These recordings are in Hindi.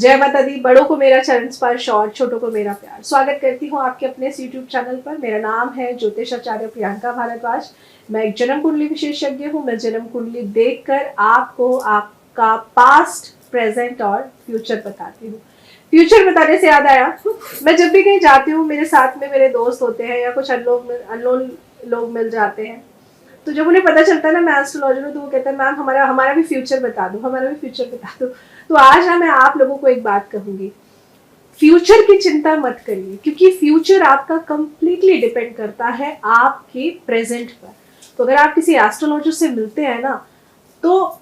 जय माता दी। बड़ों को मेरा चरण स्पर्श और छोटों को मेरा प्यार। स्वागत करती हूँ आपके अपने इस YouTube चैनल पर। मेरा नाम है ज्योतिषाचार्य प्रियंका भारद्वाज। मैं एक जन्म कुंडली विशेषज्ञ हूँ। मैं जन्म कुंडली देखकर आपको आपका पास्ट, प्रेजेंट और फ्यूचर बताती हूँ। फ्यूचर बताने से याद आया, मैं जब भी कहीं जाती हूँ मेरे साथ में मेरे दोस्त होते हैं या कुछ अननोन लोग मिल जाते हैं, तो जब उन्हें पता चलता है ना मैं एस्ट्रोलॉजर हूँ, तो वो कहते हैं मैम हमारा हमारा भी फ्यूचर बता दो, हमारा भी फ्यूचर बता दो। तो आज ना मैं आप लोगों को एक बात कहूंगी, फ्यूचर की चिंता मत करिए, क्योंकि फ्यूचर आपका कंप्लीटली डिपेंड करता है आपके प्रेजेंट पर। तो अगर आप किसी एस्ट्रोलॉजर से मिलते हैं ना, तो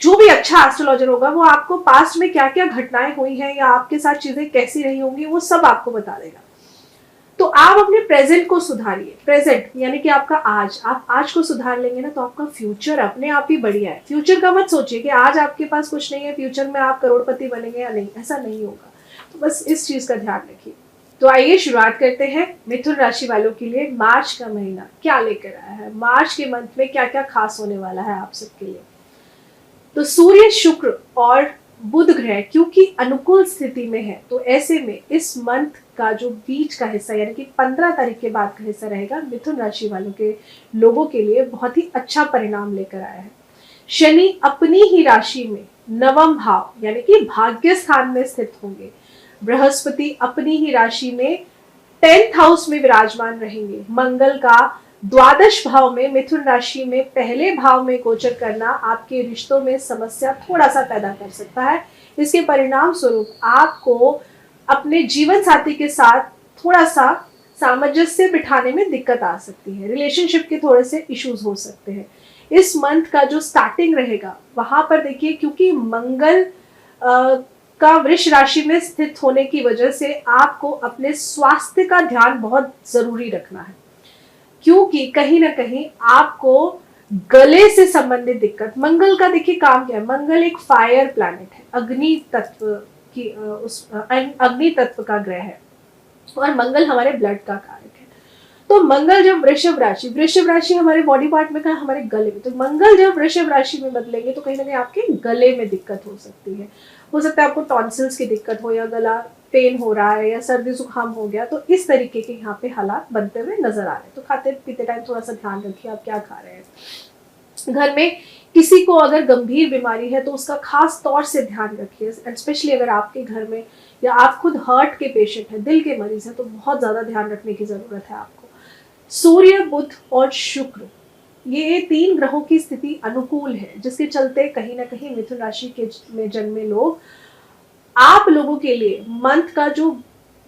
जो भी अच्छा एस्ट्रोलॉजर होगा वो आपको पास्ट में क्या क्या घटनाएं हुई हैं या आपके साथ चीजें कैसी रही होंगी वो सब आपको बता देगा। तो आप अपने प्रेजेंट को सुधारिए। प्रेजेंट यानी कि आपका आज, आप आज को सुधार लेंगे ना तो आपका फ्यूचर अपने आप ही बढ़िया है। फ्यूचर का मत सोचिए कि आज आपके पास कुछ नहीं है, फ्यूचर में आप करोड़पति बनेंगे या नहीं, ऐसा नहीं होगा। तो बस इस चीज का ध्यान रखिए। तो आइए शुरुआत करते हैं मिथुन राशि वालों के लिए मार्च का महीना क्या लेकर आया है। मार्च के मंथ में क्या क्या खास होने वाला है आप सबके लिए। तो सूर्य, शुक्र और बुध ग्रह क्योंकि अनुकूल स्थिति में है, तो ऐसे में इस मंथ का जो बीच का हिस्सा यानी कि 15 तारीख के बाद का हिस्सा रहेगा, मिथुन राशि वालों के लोगों के लिए बहुत ही अच्छा परिणाम लेकर आया है। शनि अपनी ही राशि में नवम भाव यानी कि भाग्य स्थान में स्थित होंगे। बृहस्पति अपनी ही राशि में 10th हाउस में विराजमान रहेंगे। मंगल का द्वादश भाव में मिथुन राशि में पहले भाव में गोचर करना आपके रिश्तों में समस्या थोड़ा सा पैदा कर सकता है। इसके परिणाम स्वरूप आपको अपने जीवन साथी के साथ थोड़ा सा सामंजस्य बिठाने में दिक्कत आ सकती है। रिलेशनशिप के थोड़े से इश्यूज हो सकते हैं। इस मंथ का जो स्टार्टिंग रहेगा वहां पर देखिए, क्योंकि मंगल का वृष राशि में स्थित होने की वजह से आपको अपने स्वास्थ्य का ध्यान बहुत जरूरी रखना है, क्योंकि कहीं ना कहीं आपको गले से संबंधित दिक्कत। मंगल का देखिए काम क्या है, मंगल एक फायर प्लैनेट है, अग्नि तत्व की अग्नि तत्व का ग्रह है और मंगल हमारे ब्लड का कारक है। तो मंगल जब वृषभ राशि हमारे बॉडी पार्ट में कहा, हमारे गले में, तो मंगल जब वृषभ राशि में बदलेंगे तो कहीं ना कहीं आपके गले में दिक्कत हो सकती है। हो सकता है आपको टॉन्सिल्स की दिक्कत हो या गला पेन हो रहा है या सर्दी जुकाम हो गया, तो इस तरीके के यहाँ पे हालात बनते हुए नजर आ रहे हैं। तो खाते पीते टाइम थोड़ा सा ध्यान रखिए आप क्या खा रहे हैं। घर में किसी को अगर गंभीर बीमारी है तो उसका खास तौर से ध्यान रखिए, स्पेशली अगर आपके घर में या आप खुद हार्ट के पेशेंट हैं, दिल के मरीज हैं, तो बहुत ज्यादा ध्यान रखने की जरूरत है आपको। सूर्य, बुध और शुक्र ये 3 ग्रहों की स्थिति अनुकूल है, जिसके चलते कहीं ना कहीं मिथुन राशि के में जन्मे लोग, आप लोगों के लिए मंथ का जो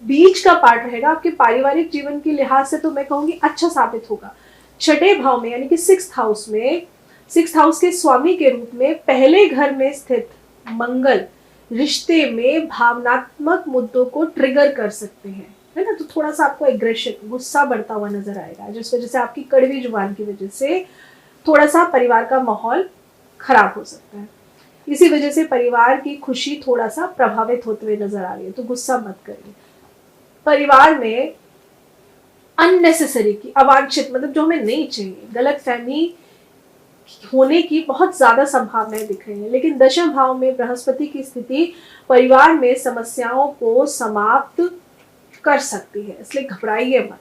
बीच का पार्ट रहेगा आपके पारिवारिक जीवन के लिहाज से तो मैं कहूंगी अच्छा साबित होगा। 6ठे भाव में यानी कि 6th हाउस में, 6th हाउस के स्वामी के रूप में पहले घर में स्थित मंगल रिश्ते में भावनात्मक मुद्दों को ट्रिगर कर सकते हैं, है ना। तो थोड़ा सा आपको एग्रेशन, गुस्सा बढ़ता हुआ नजर आएगा, जिस वजह से आपकी कड़वी जुबान की वजह से थोड़ा सा परिवार का माहौल खराब हो सकता है। इसी वजह से परिवार की खुशी थोड़ा सा प्रभावित होते हुए नजर आ रही है, तो गुस्सा मत करिए। परिवार में अननेसेसरी की अवांछित, मतलब जो हमें नहीं चाहिए, गलत फहमी होने की बहुत ज्यादा संभावनाएं दिख रही हैं। लेकिन दशम भाव में बृहस्पति की स्थिति परिवार में समस्याओं को समाप्त कर सकती है, इसलिए घबराइए मत।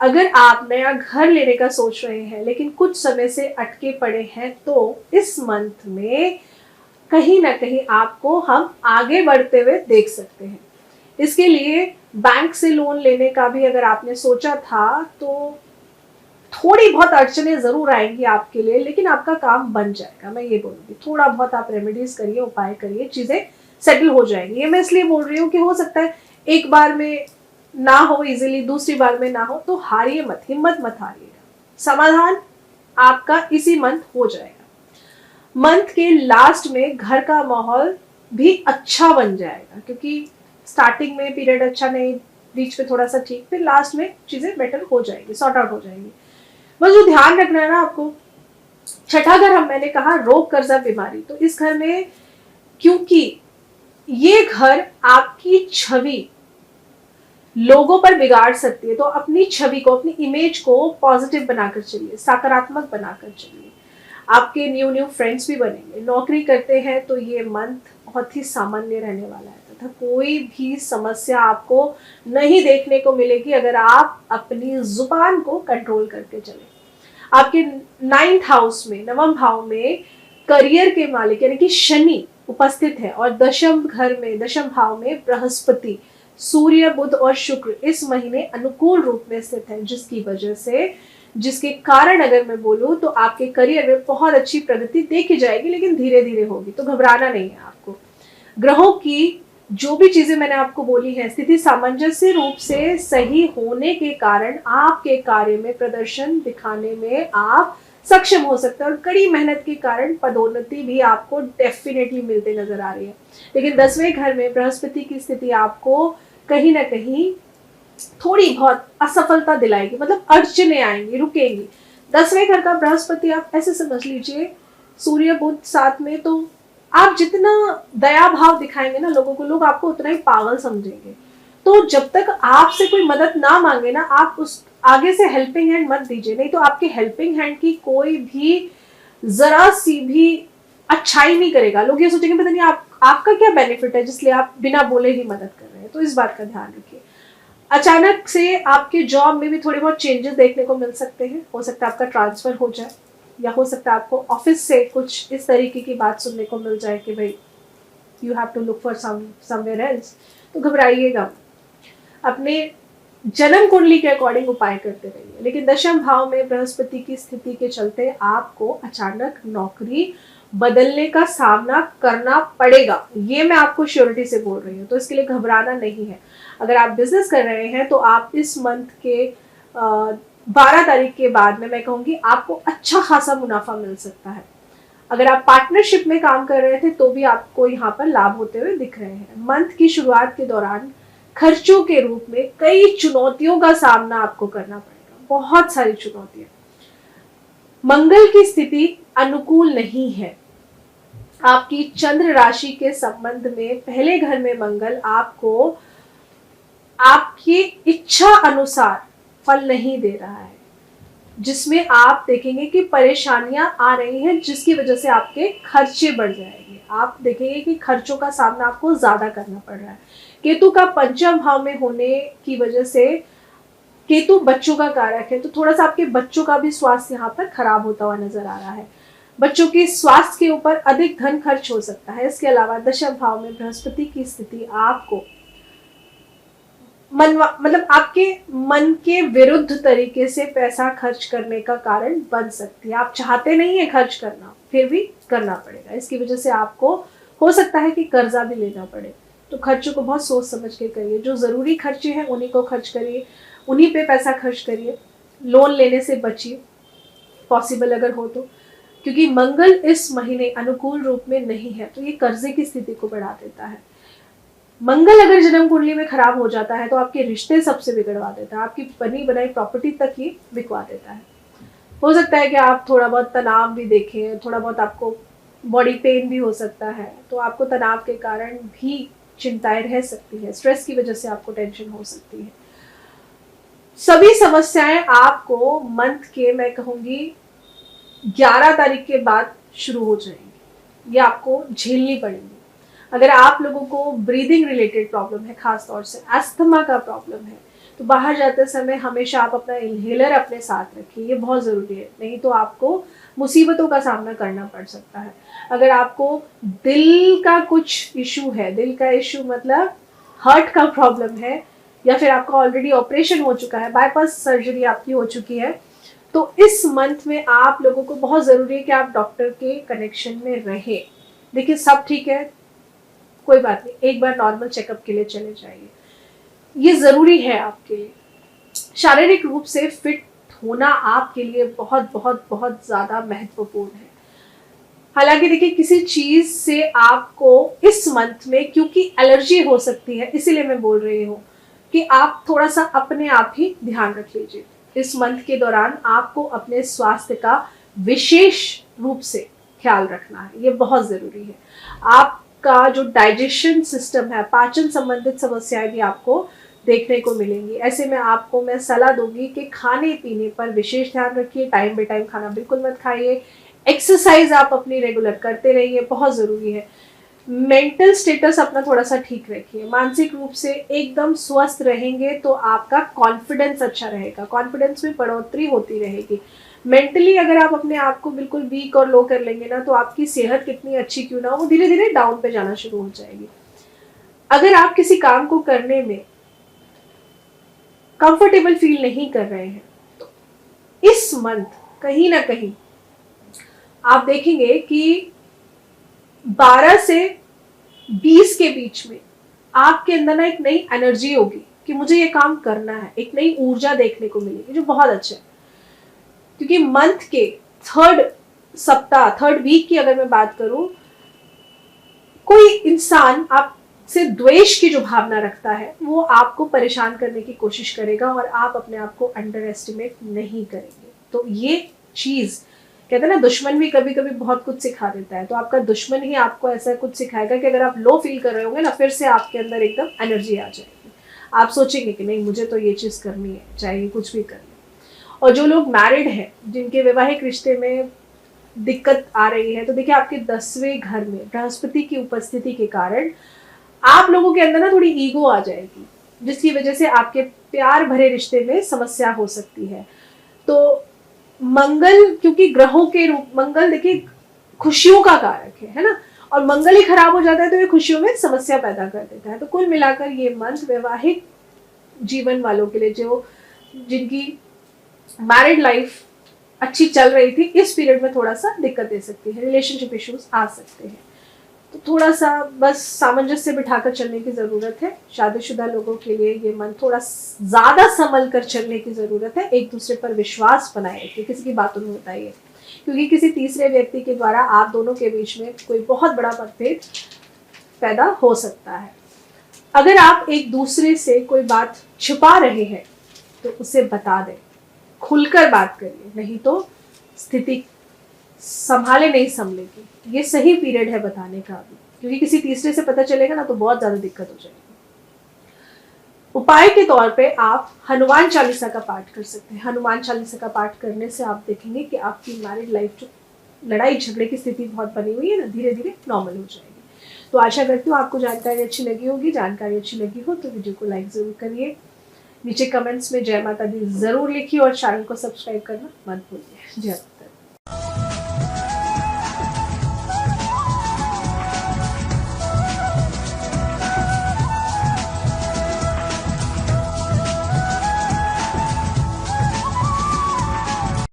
अगर आप नया घर लेने का सोच रहे हैं लेकिन कुछ समय से अटके पड़े हैं, तो इस मंथ में कहीं ना कहीं आपको हम आगे बढ़ते हुए देख सकते हैं। इसके लिए बैंक से लोन लेने का भी अगर आपने सोचा था तो थोड़ी बहुत अड़चनें जरूर आएंगी आपके लिए, लेकिन आपका काम बन जाएगा। मैं ये बोलूंगी थोड़ा बहुत आप रेमेडीज करिए, उपाय करिए, चीजें सेटल हो जाएंगी। ये मैं इसलिए बोल रही हूँ कि हो सकता है एक बार में ना हो इजीली, दूसरी बार में ना हो, तो हारिए मत, हिम्मत मत हारिएगा। समाधान आपका इसी मंथ हो जाएगा। मंथ के लास्ट में घर का माहौल भी अच्छा बन जाएगा, क्योंकि स्टार्टिंग में पीरियड अच्छा नहीं, बीच में थोड़ा सा ठीक, फिर लास्ट में चीजें बेटर हो जाएगी, सॉर्ट आउट हो जाएंगी। बस जो ध्यान रखना है ना आपको, 6ठा घर मैंने कहा रोग, कर्जा, बीमारी, तो इस घर में क्योंकि ये घर आपकी छवि लोगों पर बिगाड़ सकती है, तो अपनी छवि को, अपनी इमेज को पॉजिटिव बनाकर चलिए, सकारात्मक बनाकर चलिए। आपके न्यू न्यू फ्रेंड्स भी बनेंगे। नौकरी करते हैं तो ये मंथ बहुत ही सामान्य रहने वाला है तथा कोई भी समस्या आपको नहीं देखने को मिलेगी अगर आप अपनी जुबान को कंट्रोल करके चले। आपके 9th हाउस में, नवम भाव में करियर के मालिक यानी कि शनि उपस्थित है और दशम घर में, दशम भाव में बृहस्पति, सूर्य, बुध और शुक्र इस महीने अनुकूल रूप में स्थित है, जिसकी वजह से, जिसके कारण अगर मैं बोलूं तो आपके करियर में बहुत अच्छी प्रगति देखी जाएगी, लेकिन धीरे धीरे होगी, तो घबराना नहीं है आपको। ग्रहों की जो भी चीजें मैंने आपको बोली है, स्थिति सामंजस्य रूप से सही होने के कारण आपके कार्य में प्रदर्शन दिखाने में आप सक्षम हो सकते हैं और कड़ी मेहनत के कारण पदोन्नति भी आपको डेफिनेटली मिलते नजर आ रही है। लेकिन 10वें घर में बृहस्पति की स्थिति आपको कहीं ना कहीं थोड़ी बहुत असफलता दिलाएगी, मतलब अड़चने आएंगी, रुकेंगी। 10वें घर का बृहस्पति आप ऐसे समझ लीजिए, सूर्य बुध साथ में, तो आप जितना दया भाव दिखाएंगे ना लोगों को, लोग आपको उतना ही पागल समझेंगे। तो जब तक आपसे कोई मदद ना मांगे ना, आप उस आगे से हेल्पिंग हैंड मत दीजिए, नहीं तो आपके हेल्पिंग हैंड की कोई भी जरा सी भी अच्छाई नहीं करेगा। लोग ये सोचेंगे पता नहीं आपका क्या बेनिफिट है जिसलिए आप बिना बोले ही मदद कर रहे हैं। तो इस बात का ध्यान रखिए। अचानक से आपके जॉब में भी थोड़े बहुत चेंजेस देखने को मिल सकते हैं। हो सकता है आपका ट्रांसफर हो जाए, या हो सकता है आपको ऑफिस से कुछ इस तरीके की बात सुनने को मिल जाए कि भाई you have to look for somewhere else. तो घबराइएगा, अपने जन्म कुंडली के अकॉर्डिंग उपाय करते रहिए। लेकिन दशम भाव में बृहस्पति की स्थिति के चलते आपको अचानक नौकरी बदलने का सामना करना पड़ेगा, ये मैं आपको श्योरिटी से बोल रही हूँ। तो इसके लिए घबराना नहीं है। अगर आप बिजनेस कर रहे हैं तो आप इस मंथ के 12 तारीख के बाद में मैं कहूँगी आपको अच्छा खासा मुनाफा मिल सकता है। अगर आप पार्टनरशिप में काम कर रहे थे तो भी आपको यहाँ पर लाभ होते हुए दिख रहे हैं। मंथ की शुरुआत के दौरान खर्चों के रूप में कई चुनौतियों का सामना आपको करना पड़ेगा, बहुत सारी चुनौतियां। मंगल की स्थिति अनुकूल नहीं है। आपकी चंद्र राशि के संबंध में पहले घर में मंगल आपको आपकी इच्छा अनुसार फल नहीं दे रहा है, जिसमें आप देखेंगे कि परेशानियां आ रही हैं, जिसकी वजह से आपके खर्चे बढ़ जाएंगे। आप देखेंगे कि खर्चों का सामना आपको ज्यादा करना पड़ रहा है। केतु का पंचम भाव में होने की वजह से, केतु बच्चों का कारक है, तो थोड़ा सा आपके बच्चों का भी स्वास्थ्य यहाँ पर खराब होता हुआ नजर आ रहा है। बच्चों के स्वास्थ्य के ऊपर अधिक धन खर्च हो सकता है। इसके अलावा दशम भाव में बृहस्पति की स्थिति आपको मतलब आपके मन के विरुद्ध तरीके से पैसा खर्च करने का कारण बन सकती है। आप चाहते नहीं है खर्च करना, फिर भी करना पड़ेगा। इसकी वजह से आपको हो सकता है कि कर्जा भी लेना पड़े। तो खर्चों को बहुत सोच समझ के करिए। जो जरूरी खर्चे हैं उन्हीं को खर्च करिए, उन्हीं पे पैसा खर्च करिए। लोन लेने से बचिए पॉसिबल अगर हो तो, क्योंकि मंगल इस महीने अनुकूल रूप में नहीं है, तो ये कर्जे की स्थिति को बढ़ा देता है। मंगल अगर जन्म कुंडली में खराब हो जाता है तो आपके रिश्ते सबसे बिगड़वा देता है, आपकी बनी बनाई प्रॉपर्टी तक ही बिकवा देता है। हो सकता है कि आप थोड़ा बहुत तनाव भी देखें, थोड़ा बहुत आपको बॉडी पेन भी हो सकता है, तो आपको तनाव के कारण भी चिंताएं रह सकती है, स्ट्रेस की वजह से आपको टेंशन हो सकती है। सभी समस्याएं आपको मंथ के मैं कहूंगी 11 तारीख के बाद शुरू हो जाएंगी, ये आपको झेलनी पड़ेगी। अगर आप लोगों को ब्रीदिंग रिलेटेड प्रॉब्लम है, खास तौर से अस्थमा का प्रॉब्लम है, तो बाहर जाते समय हमेशा आप अपना इनहेलर अपने साथ रखिए, ये बहुत ज़रूरी है, नहीं तो आपको मुसीबतों का सामना करना पड़ सकता है। अगर आपको दिल का कुछ इशू है, दिल का इशू मतलब हार्ट का प्रॉब्लम है, या फिर आपका ऑलरेडी ऑपरेशन हो चुका है, बाईपास सर्जरी आपकी हो चुकी है, तो इस मंथ में आप लोगों को बहुत ज़रूरी है कि आप डॉक्टर के कनेक्शन में रहें। देखिए सब ठीक है, कोई बात नहीं, एक बार नॉर्मल चेकअप के लिए चले जाइए, ये जरूरी है आपके लिए। शारीरिक रूप से फिट होना आपके लिए बहुत बहुत बहुत ज्यादा महत्वपूर्ण है। हालांकि देखिए किसी चीज से आपको इस मंथ में क्योंकि एलर्जी हो सकती है, इसीलिए मैं बोल रही हूँ कि आप थोड़ा सा अपने आप ही ध्यान रख लीजिए। इस मंथ के दौरान आपको अपने स्वास्थ्य का विशेष रूप से ख्याल रखना है, ये बहुत जरूरी है। आपका जो डाइजेशन सिस्टम है, पाचन संबंधित समस्याएं भी आपको देखने को मिलेंगी। ऐसे में आपको मैं सलाह दूंगी कि खाने पीने पर विशेष ध्यान रखिए, टाइम बाय टाइम खाना बिल्कुल मत खाइए, एक्सरसाइज आप अपनी रेगुलर करते रहिए, बहुत ज़रूरी है। मेंटल स्टेटस अपना थोड़ा सा ठीक रखिए, मानसिक रूप से एकदम स्वस्थ रहेंगे तो आपका कॉन्फिडेंस अच्छा रहेगा, कॉन्फिडेंस में बढ़ोतरी होती रहेगी। मेंटली अगर आप अपने आप को बिल्कुल वीक और लो कर लेंगे ना, तो आपकी सेहत कितनी अच्छी क्यों ना हो, वो धीरे धीरे डाउन पे जाना शुरू हो जाएगी। अगर आप किसी काम को करने में कंफर्टेबल फील नहीं कर रहे हैं, तो इस मंथ कहीं ना कहीं आप देखेंगे कि 12 से 20 के बीच में आपके अंदर ना एक नई एनर्जी होगी कि मुझे ये काम करना है, एक नई ऊर्जा देखने को मिलेगी, जो बहुत अच्छा है। क्योंकि मंथ के थर्ड वीक की अगर मैं बात करूं, कोई इंसान आपसे द्वेष की जो भावना रखता है वो आपको परेशान करने की कोशिश करेगा और आप अपने आप को अंडर एस्टिमेट नहीं करेंगे। तो ये चीज कहते हैं ना, दुश्मन भी कभी कभी बहुत कुछ सिखा देता है, तो आपका दुश्मन ही आपको ऐसा कुछ सिखाएगा कि अगर आप लो फील कर रहे होंगे ना, फिर से आपके अंदर एकदम एनर्जी आ जाएगी। आप सोचेंगे कि नहीं मुझे तो ये चीज करनी है, चाहे कुछ भी कर ले। और जो लोग मैरिड हैं, जिनके वैवाहिक रिश्ते में दिक्कत आ रही है, तो देखिए आपके 10वें घर में बृहस्पति की उपस्थिति के कारण आप लोगों के अंदर ना थोड़ी ईगो आ जाएगी, जिसकी वजह से आपके प्यार भरे रिश्ते में समस्या हो सकती है। तो मंगल, क्योंकि ग्रहों के रूप, मंगल देखिए खुशियों का कारक है ना, और मंगल ही खराब हो जाता है तो ये खुशियों में समस्या पैदा कर देता है। तो कुल मिलाकर ये मंथ वैवाहिक जीवन वालों के लिए, जो जिनकी मैरिड लाइफ अच्छी चल रही थी, इस पीरियड में थोड़ा सा दिक्कत दे सकती है, रिलेशनशिप इश्यूज आ सकते हैं। तो थोड़ा सा बस सामंजस्य बिठाकर चलने की ज़रूरत है। शादीशुदा लोगों के लिए ये मन थोड़ा ज़्यादा संभल कर चलने की ज़रूरत है। एक दूसरे पर विश्वास बनाए रखिए, किसी की बातों में बताइए, क्योंकि किसी तीसरे व्यक्ति के द्वारा आप दोनों के बीच में कोई बहुत बड़ा मतभेद पैदा हो सकता है। अगर आप एक दूसरे से कोई बात छुपा रहे हैं तो उसे बता दें, खुलकर बात करिए, नहीं तो स्थिति संभाले नहीं संभलेगी। ये सही पीरियड है बताने का अभी, क्योंकि किसी तीसरे से पता चलेगा ना तो बहुत ज्यादा दिक्कत हो जाएगी। उपाय के तौर पे आप हनुमान चालीसा का पाठ कर सकते हैं। हनुमान चालीसा का पाठ करने से आप देखेंगे कि आपकी मैरिड लाइफ जो लड़ाई झगड़े की स्थिति बहुत बनी हुई है ना, धीरे धीरे नॉर्मल हो जाएगी। तो आशा करती हूँ आपको जानकारी अच्छी लगी होगी। जानकारी अच्छी लगी हो तो वीडियो को लाइक जरूर करिए, नीचे कमेंट्स में जय माता दी जरूर लिखिए और चैनल को सब्सक्राइब करना मत भूलिए। जय